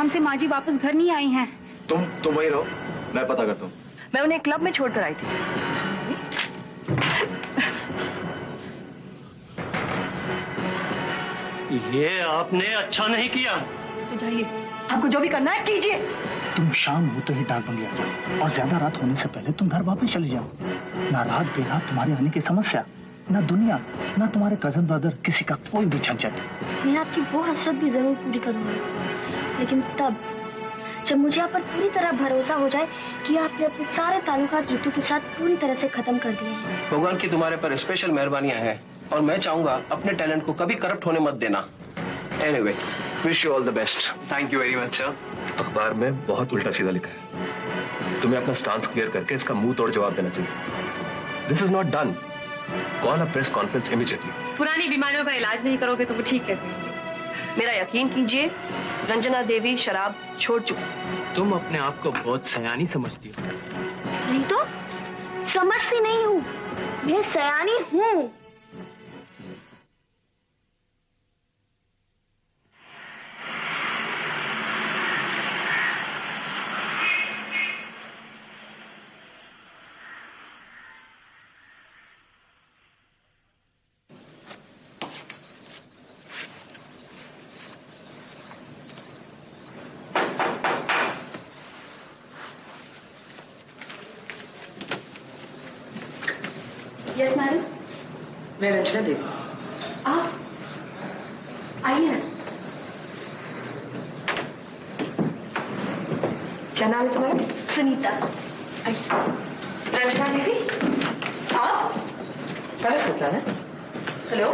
शाम से माँ जी वापस घर नहीं आई हैं। तुम वहीं रहो, मैं पता करता हूँ। मैं उन्हें क्लब में छोड़कर आई थी। ये आपने अच्छा नहीं किया। तो जाइए, आपको जो भी करना है कीजिए। तुम शाम होते ही डाक बंगले आ जाओ और ज्यादा रात होने से पहले तुम घर वापस चले जाओ। ना रात बेरात तुम्हारे आने की समस्या, ना दुनिया, ना तुम्हारे कजन ब्रदर, किसी का कोई भी झंझट। मैं आपकी वो हसरत भी जरूर पूरी करूंगी, लेकिन तब जब मुझे आप पर पूरी तरह भरोसा हो जाए कि आपने अपने सारे ताल्लुकात रितु के साथ पूरी तरह से खत्म कर दिए हैं। भगवान की तुम्हारे पर स्पेशल मेहरबानियां हैं और मैं चाहूंगा अपने टैलेंट को कभी करप्ट होने मत देना। Anyway, wish you all the best. Thank you very much sir. अखबार में बहुत उल्टा सीधा लिखा है, तुम्हें अपना स्टांस क्लियर करके इसका मुंह तोड़ जवाब देना चाहिए। This is not done. Call a press conference immediately. पुरानी बीमारियों का इलाज नहीं करोगे तो वो ठीक कैसे होंगे? मेरा यकीन कीजिए, रंजना देवी शराब छोड़ चुकी। तुम अपने आप को बहुत सयानी समझती हो। नहीं तो समझती नहीं हूँ, मैं सयानी हूँ। Yes madam. मैं रंजना देवी। आप आइए ना। क्या नाम है तुम्हारा? सुनीता। रंजना देवी आप? हेलो सुल्ताना। हेलो।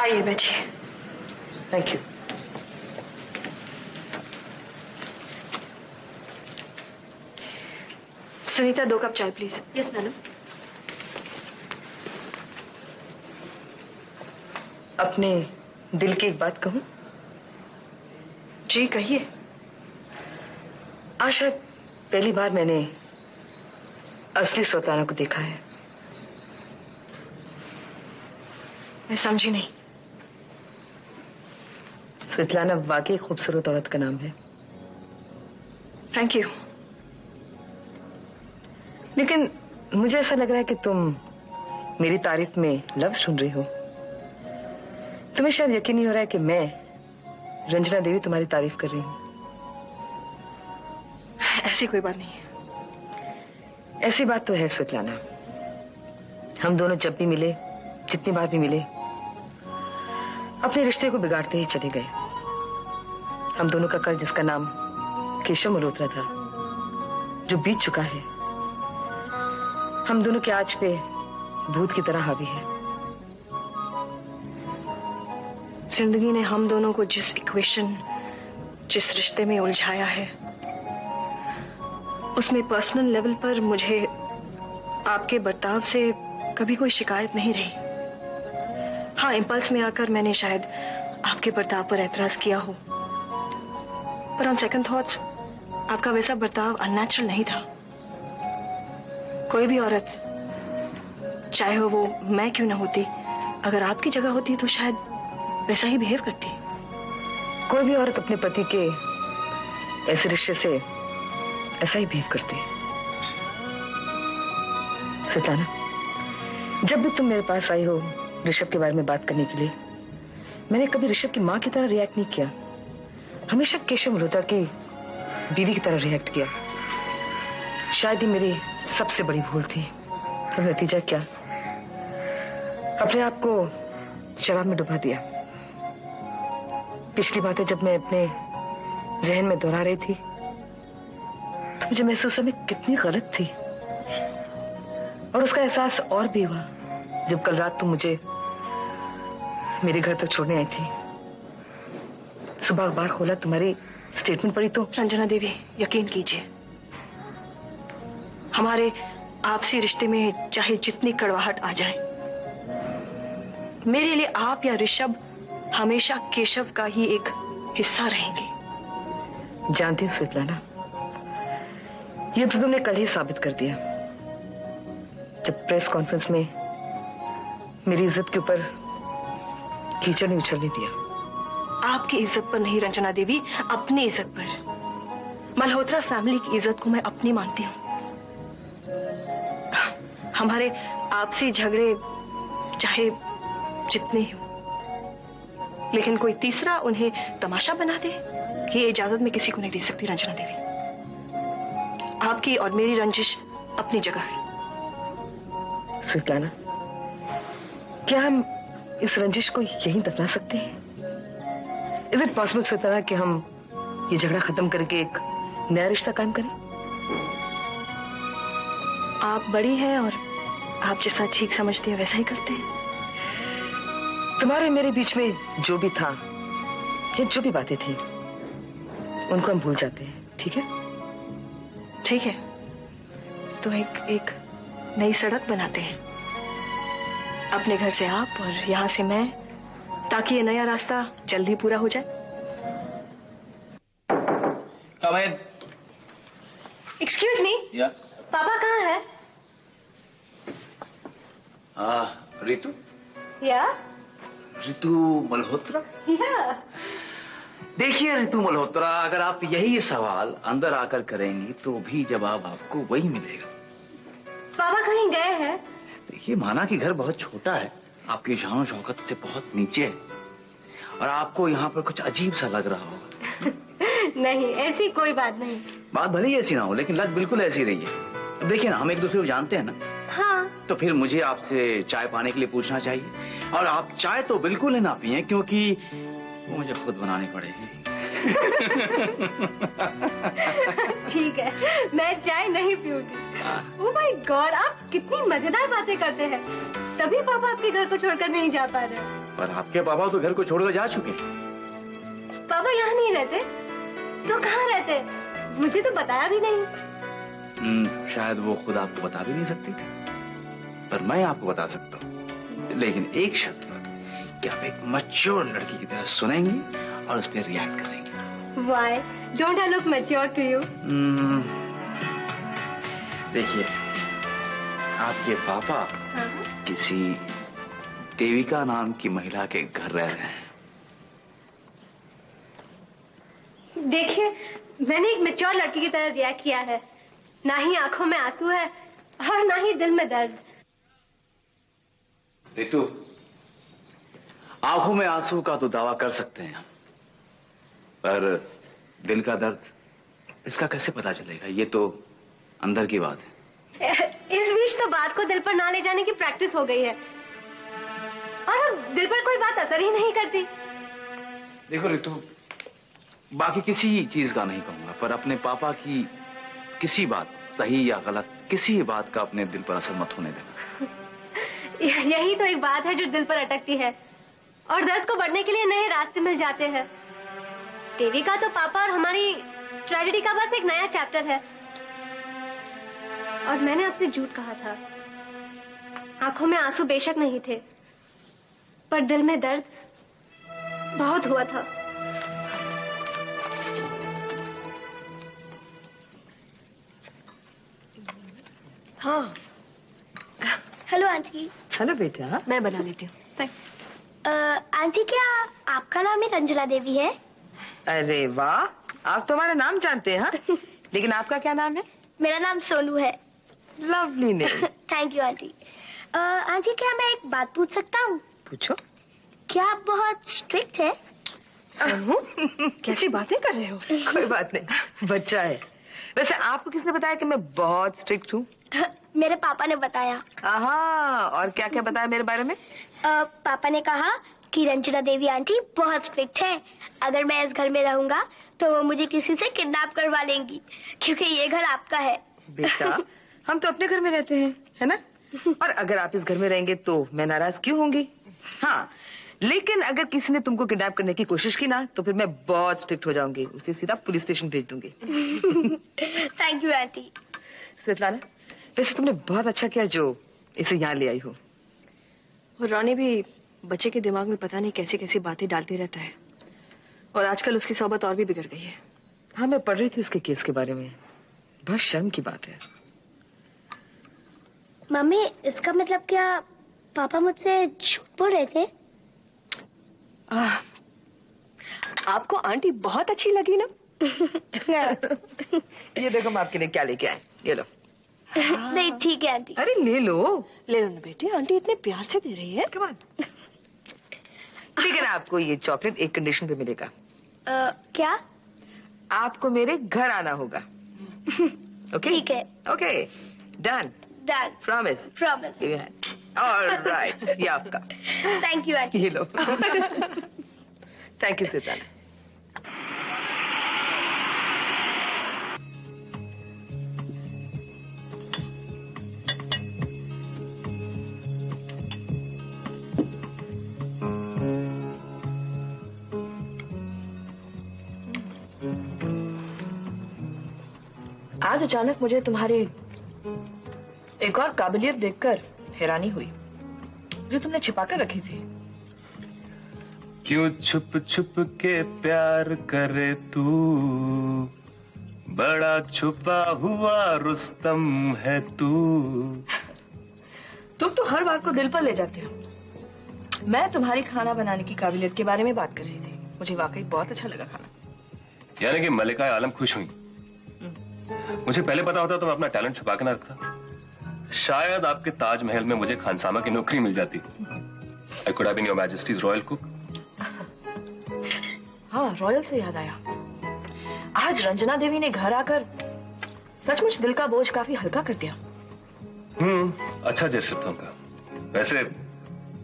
आइए बैठिए। Thank you. सुनीता, 2 कप चाय प्लीज। Yes madam. अपने दिल की एक बात कहूं? जी कहिए। आज शायद पहली बार मैंने असली सुल्ताना को देखा है। मैं समझी नहीं। सुल्ताना वाकई खूबसूरत औरत का नाम है। Thank you. लेकिन मुझे ऐसा लग रहा है कि तुम मेरी तारीफ में लफ्ज ढूंढ रही हो। तुम्हें शायद यकीन नहीं हो रहा है कि मैं रंजना देवी तुम्हारी तारीफ कर रही हूं। ऐसी कोई बात नहीं है। ऐसी बात तो है सुल्ताना। हम दोनों जब भी मिले, जितनी बार भी मिले, अपने रिश्ते को बिगाड़ते ही चले गए। हम दोनों का कल, जिसका नाम केशव मल्होत्रा था, जो बीत चुका है, हम दोनों के आज पे भूत की तरह हावी है। जिंदगी ने हम दोनों को जिस इक्वेशन, जिस रिश्ते में उलझाया है, उसमें पर्सनल लेवल पर मुझे आपके बर्ताव से कभी कोई शिकायत नहीं रही। हाँ, इंपल्स में आकर मैंने शायद आपके बर्ताव पर एतराज किया हो, पर ऑन सेकंड थॉट्स आपका वैसा बर्ताव अननेचुरल नहीं था। कोई भी औरत, चाहे वो मैं क्यों ना होती, अगर आपकी जगह होती तो शायद वैसा ही बिहेव करती। कोई भी औरत अपने पति के ऐसे रिश्ते से ऐसा ही बिहेव करती। सुल्ताना, जब भी तुम मेरे पास आई हो ऋषभ के बारे में बात करने के लिए, मैंने कभी ऋषभ की माँ की तरह रिएक्ट नहीं किया। हमेशा केशव मल्होत्रा की बीवी की तरह रिएक्ट किया। शायद ही मेरी सबसे बड़ी भूल थी। और नतीजा क्या? अपने आप को शराब में डुबा दिया। पिछली बातें जब मैं अपने जहन में दोहरा रही थी तो मुझे महसूस हुआ मैं कितनी गलत थी। और उसका एहसास और भी हुआ जब कल रात तुम मुझे मेरे घर तक छोड़ने आई थी। सुबह अखबार खोला, तुम्हारी स्टेटमेंट पढ़ी तो। रंजना देवी, यकीन कीजिए, हमारे आपसी रिश्ते में चाहे जितनी कड़वाहट आ जाए, मेरे लिए आप या ऋषभ हमेशा केशव का ही एक हिस्सा रहेंगे। जानती हूँ सुल्ताना, ये तो तुमने कल ही साबित कर दिया, जब प्रेस कॉन्फ्रेंस में मेरी इज्जत के ऊपर कीचड़ नहीं उछलने दिया। आपकी इज्जत पर नहीं रंजना देवी, अपनी इज्जत पर। मल्होत्रा फैमिली की इज्जत को मैं अपनी मानती हूँ। हमारे आपसी झगड़े चाहे जितने ही हो, लेकिन कोई तीसरा उन्हें तमाशा बना दे, ये इजाजत मैं किसी को नहीं दे सकती रंजना देवी। आपकी और मेरी रंजिश अपनी जगह है। स्वेतलाना, क्या हम इस रंजिश को यहीं दफना सकते हैं? इज इट पॉसिबल स्वेतलाना कि हम ये झगड़ा खत्म करके एक नया रिश्ता कायम करें? आप बड़ी हैं और आप जैसा ठीक समझती हैं वैसा ही करते हैं। तुम्हारे और मेरे बीच में जो भी था या जो भी बातें थी उनको हम भूल जाते हैं, ठीक है? ठीक है, तो एक नई सड़क बनाते हैं, अपने घर से आप और यहाँ से मैं, ताकि ये नया रास्ता जल्दी पूरा हो जाए। एक्सक्यूज मी, पापा कहाँ है? रितु? या रितु मल्होत्रा? या देखिए रितु मल्होत्रा, अगर आप यही सवाल अंदर आकर करेंगी तो भी जवाब आपको वही मिलेगा। पापा कहीं गए हैं? देखिए, माना कि घर बहुत छोटा है, आपकी शान शौकत से बहुत नीचे है और आपको यहाँ पर कुछ अजीब सा लग रहा होगा। नहीं, ऐसी कोई बात नहीं। बात भले ही ऐसी ना हो, लेकिन लग बिल्कुल ऐसी रही है। देखिए ना, हम एक दूसरे को जानते हैं ना। हाँ। तो फिर मुझे आपसे चाय पाने के लिए पूछना चाहिए, और आप चाय तो बिल्कुल ही ना पिए, क्योंकि वो मुझे खुद बनानी पड़ेगी। ठीक है, मैं चाय नहीं पीऊंगी। ओह माय गॉड, आप कितनी मजेदार बातें करते हैं। तभी पापा आपके घर को छोड़कर नहीं जा पा रहे। पर आपके पापा तो घर को छोड़कर जा चुके हैं। पापा यहाँ नहीं रहते तो कहाँ रहते? मुझे तो बताया भी नहीं। शायद वो खुद आपको बता भी नहीं सकती थी, पर मैं आपको बता सकता हूँ, लेकिन एक शर्त पर, कि आप एक मैच्योर लड़की की तरह सुनेंगी और उस पर रिएक्ट करेंगी। Why? Don't I look mature to you? देखिए, आपके पापा किसी देविका नाम की महिला के घर रह रहे हैं। देखिए, मैंने एक मैच्योर लड़की की तरह रिएक्ट किया है। ना ही आंखों में आंसू है और ना ही दिल में दर्द। रितु, आंखों में आंसू का तो दावा कर सकते हैं, पर दिल का दर्द, इसका कैसे पता चलेगा? ये तो अंदर की बात है। इस बीच तो बात को दिल पर ना ले जाने की प्रैक्टिस हो गई है, और अब दिल पर कोई बात असर ही नहीं करती। देखो रितु, बाकी किसी चीज का नहीं कहूंगा, पर अपने पापा की किसी बात, सही या गलत, किसी बात का अपने दिल पर असर मत होने देना। यही तो एक बात है जो दिल पर अटकती है, और दर्द को बढ़ने के लिए नए रास्ते मिल जाते हैं। देविका तो पापा और हमारी ट्रेजेडी का बस एक नया चैप्टर है। और मैंने आपसे झूठ कहा था। आंखों में आंसू बेशक नहीं थे, पर दिल में दर्द बहुत हुआ था। हाँ। Hello aunty. हेलो बेटा। मैं बना लेती हूँ। आंटी, क्या आपका नाम ही रंजना देवी है? अरे वाह, आप तो हमारा नाम जानते हैं। हाँ? लेकिन आपका क्या नाम है? मेरा नाम सोनू है। Lovely name. Thank you aunty. Aunty, क्या मैं एक बात पूछ सकता हूँ? पूछो। क्या आप बहुत स्ट्रिक्ट है? सोनू, कैसी बातें कर रहे हो? कोई बात नहीं, बच्चा है। वैसे आपको किसने बताया कि मैं बहुत स्ट्रिक्ट हूँ? मेरे पापा ने बताया। और क्या क्या बताया मेरे बारे में? पापा ने कहा कि रंजना देवी आंटी बहुत स्ट्रिक्ट है। अगर मैं इस घर में रहूंगा तो वो मुझे किसी से किडनैप करवा लेंगी, क्योंकि ये घर आपका है। बेटा, हम तो अपने घर में रहते हैं, है ना? और अगर आप इस घर में रहेंगे तो मैं नाराज क्यों होंगी? हाँ, लेकिन अगर किसी ने तुमको किडनैप करने की कोशिश की ना, तो फिर मैं बहुत स्ट्रिक्ट हो जाऊंगी, उसे सीधा पुलिस स्टेशन भेज दूंगी। Thank you aunty. स्वेतलाना, वैसे तुमने बहुत अच्छा किया जो इसे यहाँ ले आई हो। और रॉनी भी बच्चे के दिमाग में पता नहीं कैसी कैसी बातें डालती रहता है, और आजकल उसकी सोबत और भी बिगड़ गई है। हाँ, मैं पढ़ रही थी उसके केस के बारे में। बहुत शर्म की बात है। मम्मी, इसका मतलब क्या पापा मुझसे झूठ बोल रहे थे? आपको आंटी बहुत अच्छी लगी ना? ये देखो मैं आपके लिए क्या लेके आए, ये लो। नहीं ठीक है आंटी। अरे ले लो। ले लो ना बेटी, आंटी इतने प्यार से दे रही है। Come on. लेकिन आपको ये चॉकलेट एक कंडीशन पे मिलेगा। क्या? आपको मेरे घर आना होगा। ओके ठीक है। Okay done. Done. Promise. Promise. Alright, ये आपका। Thank you aunty. ये लो। थैंक यू सितारा। आज अचानक मुझे तुम्हारी एक और काबिलियत देखकर हैरानी हुई, जो तुमने छिपा कर रखी थी। क्यों छुप छुप के प्यार करे तू, बड़ा छुपा हुआ रुस्तम है तू। तुम तो हर बात को दिल पर ले जाते हो। मैं तुम्हारी खाना बनाने की काबिलियत के बारे में बात कर रही थी। मुझे वाकई बहुत अच्छा लगा खाना। यानी कि मलिका आलम खुश हुई। मुझे पहले पता होता तो मैं अपना टैलेंट छुपा के ना रखता। शायद आपके ताजमहल में मुझे खानसामा की नौकरी मिल जाती। I could have been your Majesty's royal cook. हाँ, रॉयल से याद आया, आज रंजना देवी ने घर आकर सचमुच दिल का बोझ काफी हल्का कर दिया। अच्छा जेस्चर था उनका। वैसे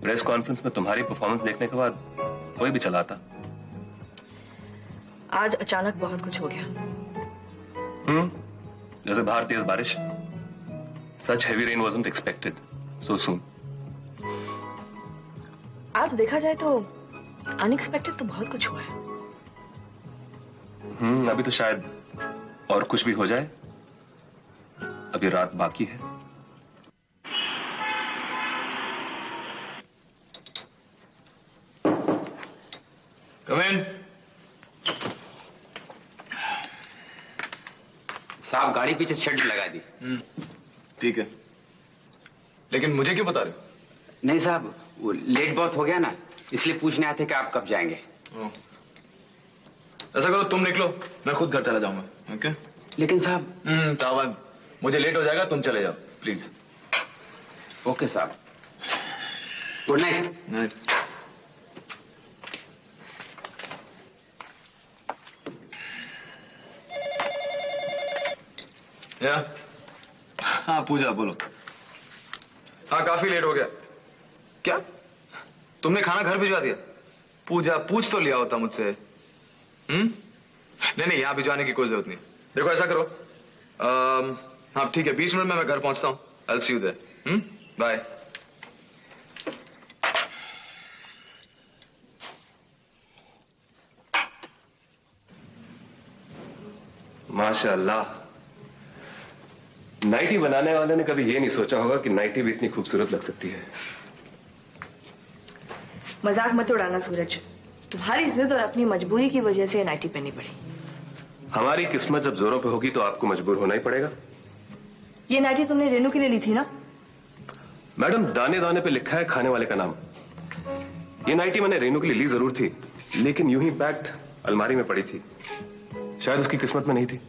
प्रेस कॉन्फ्रेंस में तुम्हारी परफॉर्मेंस देखने के बाद कोई भी चला आता। आज अचानक बहुत कुछ हो गया। जैसे बाहर तेज बारिश। Such heavy rain wasn't expected so soon. आज देखा जाए तो अनएक्सपेक्टेड तो बहुत कुछ हुआ है। अभी तो शायद और कुछ भी हो जाए। अभी रात बाकी है। Come in. साहब गाड़ी पीछे शेड लगा दी। ठीक है, लेकिन मुझे क्यों बता रहे हो? नहीं साहब, वो लेट बहुत हो गया ना, इसलिए पूछने आते कि आप कब जाएंगे। ऐसा करो तुम निकलो, मैं खुद घर चला जाऊंगा। ओके? लेकिन साहब। तावद, मुझे लेट हो जाएगा, तुम चले जाओ प्लीज। ओके साहब, गुड नाइट। नाइट। या हाँ पूजा बोलो। हाँ काफी लेट हो गया। क्या तुमने खाना घर भिजवा दिया? पूजा पूछ तो लिया होता मुझसे। नहीं नहीं, यहाँ भिजवाने की कोई जरूरत नहीं। देखो ऐसा करो, हाँ ठीक है, 20 मिनट में मैं घर पहुंचता हूँ। I'll see you there. Bye. माशाअल्लाह, नाइटी बनाने वाले ने कभी ये नहीं सोचा होगा कि नाइटी भी इतनी खूबसूरत लग सकती है। मजाक मत उड़ाना सूरज, तुम्हारी जिद और अपनी मजबूरी की वजह से नाइटी पहननी पड़ी। हमारी किस्मत जब जोरों पे होगी तो आपको मजबूर होना ही पड़ेगा। ये नाइटी तुमने रेनू के लिए ली थी ना? मैडम, दाने दाने पे लिखा है खाने वाले का नाम। ये नाइटी मैंने रेनू के लिए ली जरूर थी, लेकिन यूं ही पैक्ड अलमारी में पड़ी थी। शायद उसकी किस्मत में नहीं थी।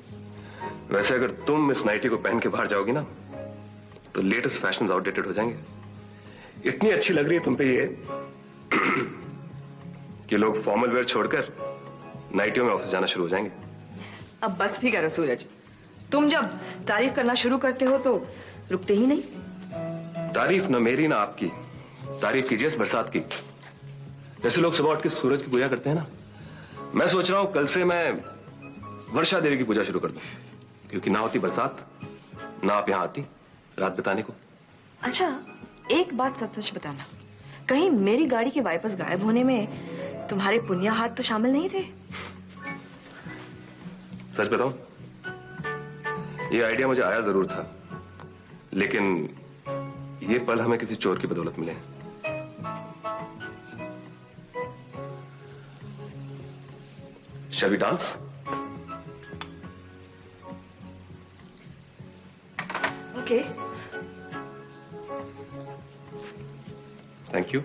वैसे अगर तुम इस नाइटी को पहन के बाहर जाओगी ना, तो लेटेस्ट फैशंस आउटडेटेड हो जाएंगे। इतनी अच्छी लग रही है तुम पे ये कि लोग फॉर्मल वेयर छोड़कर नाइटियों में ऑफिस जाना शुरू हो जाएंगे। अब बस भी करो सूरज, तुम जब तारीफ करना शुरू करते हो तो रुकते ही नहीं। तारीफ न मेरी ना आपकी, तारीफ कीजिए इस बरसात की। जैसे लोग सुबह उठ के सूरज की पूजा करते हैं ना, मैं सोच रहा हूं कल से मैं वर्षा देवी की पूजा शुरू कर दूं, क्योंकि ना होती बरसात, ना आप यहां आती रात बिताने को। अच्छा, एक बात सच सच बताना, कहीं मेरी गाड़ी के वाइपर्स गायब होने में तुम्हारे पुण्य हाथ तो शामिल नहीं थे? सच बताऊं, ये आइडिया मुझे आया जरूर था, लेकिन ये पल हमें किसी चोर की बदौलत मिले। Shall we dance? Okay. Thank you.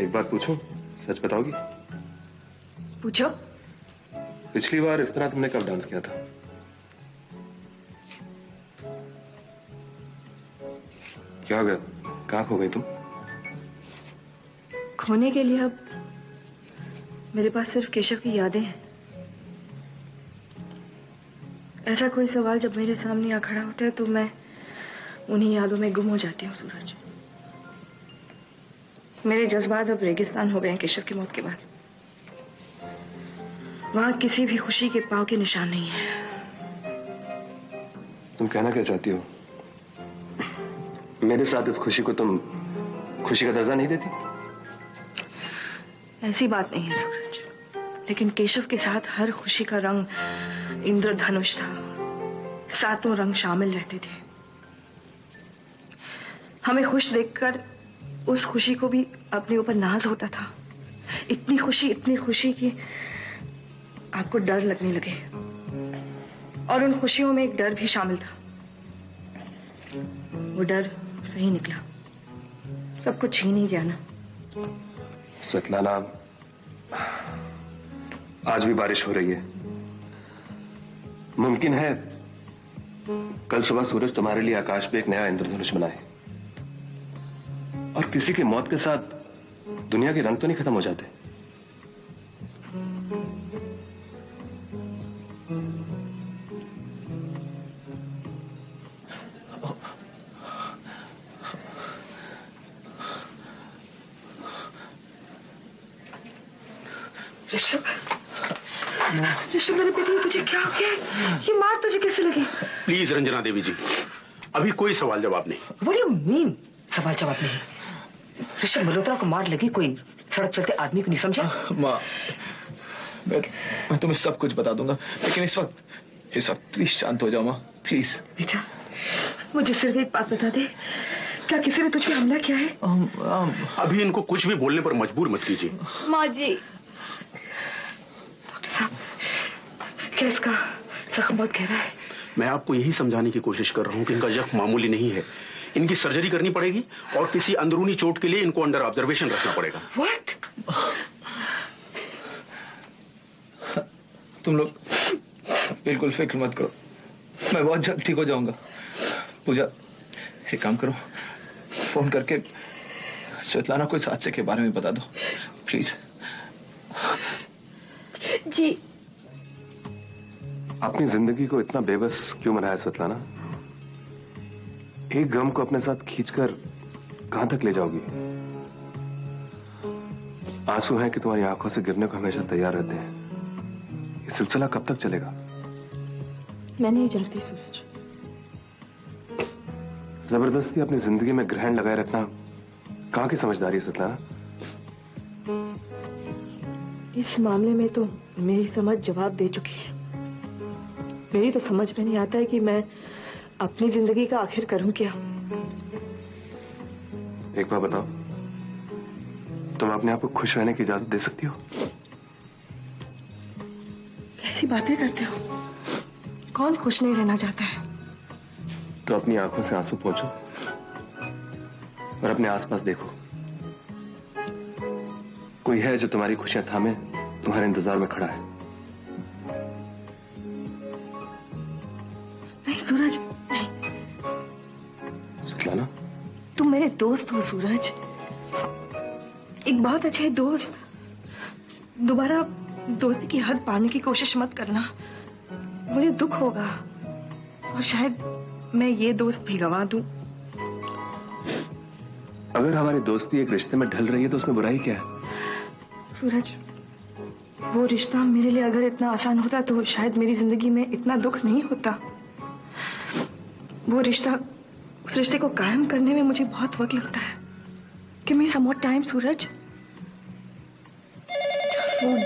एक बात पूछूं, सच बताओगी? पूछो। पिछली बार इस तरह तुमने कब डांस किया था? क्या हो गया? कहाँ खो गई तुम? खोने के लिए अब मेरे पास सिर्फ केशव की यादें हैं। ऐसा कोई सवाल जब मेरे सामने आ खड़ा होता है तो मैं उन्हीं यादों में गुम हो जाती हूँ सूरज। मेरे जज्बात अब रेगिस्तान हो गए हैं केशव की मौत के बाद। वहां किसी भी खुशी के पांव के निशान नहीं है। तुम कहना क्या चाहती हो? मेरे साथ इस खुशी को तुम खुशी का दर्जा नहीं देती? ऐसी बात नहीं है सूरज, लेकिन केशव के साथ हर खुशी का रंग इंद्रधनुष था। 7 रंग शामिल रहते थे। हमें खुश देखकर उस खुशी को भी अपने ऊपर नाज होता था। इतनी खुशी कि आपको डर लगने लगे। और उन खुशियों में एक डर भी शामिल था। वो डर सही निकला, सब कुछ छीन ही गया ना। स्वेतलाना, आज भी बारिश हो रही है। मुमकिन है कल सुबह सूरज तुम्हारे लिए आकाश पे एक नया इंद्रधनुष बनाए। और किसी की मौत के साथ दुनिया के रंग तो नहीं खत्म हो जाते। ऋषभ, मेरे बेटे, तुझे क्या हो गया? ये मार तुझे कैसे लगी? प्लीज रंजना देवी जी, अभी कोई सवाल जवाब नहीं। What do you mean? सवाल जवाब नहीं? ऋषभ मल्होत्रा को मार लगी कोई सड़क चलते आदमी को नहीं समझा? माँ, मैं तुम्हें सब कुछ बता दूंगा, लेकिन इस वक्त प्लीज शांत हो जाओ माँ, प्लीज। बेटा, मुझे सिर्फ एक बात बता दे, क्या किसी ने तुझ पे हमला किया है? अभी इनको कुछ भी बोलने पर मजबूर मत कीजिए। माँ जी, डॉक्टर साहब, क्या इसका जख्म बहुत गहरा है? मैं आपको यही समझाने की कोशिश कर रहा हूँ कि इनका जख्म मामूली नहीं है। इनकी सर्जरी करनी पड़ेगी और किसी अंदरूनी चोट के लिए इनको अंडर ऑब्जर्वेशन रखना पड़ेगा। What? तुम लोग बिल्कुल फिक्र मत करो, मैं बहुत जल्द ठीक हो जाऊंगा। पूजा, एक काम करो, फोन करके स्वेतलाना को इस हादसे के बारे में बता दो, प्लीज। जी। अपनी जिंदगी को इतना बेबस क्यों बनाया स्वेतलाना? एक गम को अपने साथ खींचकर कहां तक ले जाओगी? आंसू हैं कि तुम्हारी आंखों से गिरने को हमेशा तैयार रहते हैं। ये सिलसिला कब तक चलेगा? मैं नहीं जानती सूरज। जबरदस्ती अपनी जिंदगी में ग्रहण लगाए रखना कहां की समझदारी है स्वेतलाना? इस मामले में तो मेरी समझ जवाब दे चुकी है। मेरी तो समझ में नहीं आता है कि मैं अपनी जिंदगी का आखिर करूं क्या। एक बार बताओ, तुम अपने आप को खुश रहने की इजाजत दे सकती हो? कैसी बातें करते हो? कौन खुश नहीं रहना चाहता है? तो अपनी आंखों से आंसू पोंछो और अपने आसपास देखो। कोई है जो तुम्हारी खुशियां थामे तुम्हारे इंतजार में खड़ा है। नहीं सूरज, नहीं। स्वेतलाना, तुम मेरे दोस्त हो सूरज, एक बहुत अच्छे दोस्त। दोबारा दोस्ती की हद पाने की कोशिश मत करना, मुझे दुख होगा और शायद मैं ये दोस्त भी गंवा दूं। अगर हमारी दोस्ती एक रिश्ते में ढल रही है तो उसमें बुराई क्या है? सूरज, वो रिश्ता मेरे लिए अगर इतना आसान होता तो शायद मेरी जिंदगी में इतना दुख नहीं होता। वो रिश्ता, उस रिश्ते को कायम करने में मुझे बहुत वक्त लगता है। Give me some more time, Suraj. Phone.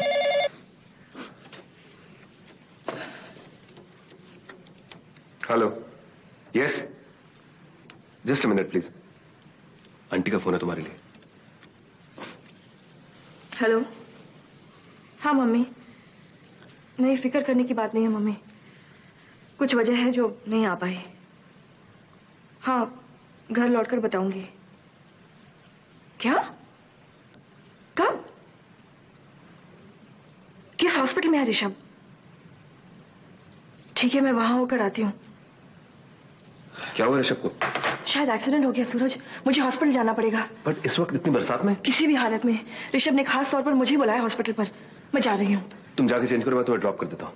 Hello, yes, just a minute please. Aunty का फोन है तुम्हारे लिए। हेलो। हाँ मम्मी, नहीं फिक्र करने की बात नहीं है मम्मी, कुछ वजह है जो नहीं आ पाई। हाँ, घर लौटकर बताऊंगी। क्या? इस हॉस्पिटल में है ऋषभ। ठीक है, मैं वहां होकर आती हूँ। क्या हुआ ऋषभ को? शायद एक्सीडेंट हो गया सूरज, मुझे हॉस्पिटल जाना पड़ेगा। बट इस वक्त इतनी बरसात में? किसी भी हालत में ऋषभ ने खास तौर पर मुझे बुलाया हॉस्पिटल पर। मैं जा रही हूँ। तुम जाके चेंज करो, मैं तुम्हें ड्रॉप कर देता हूँ।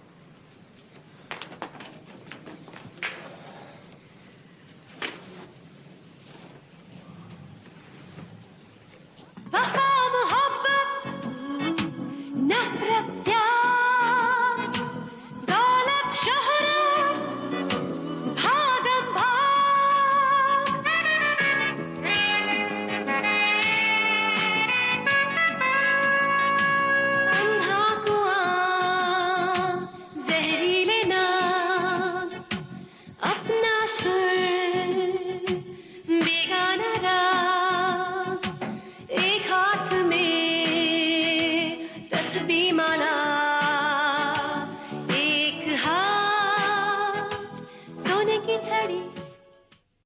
की छड़ी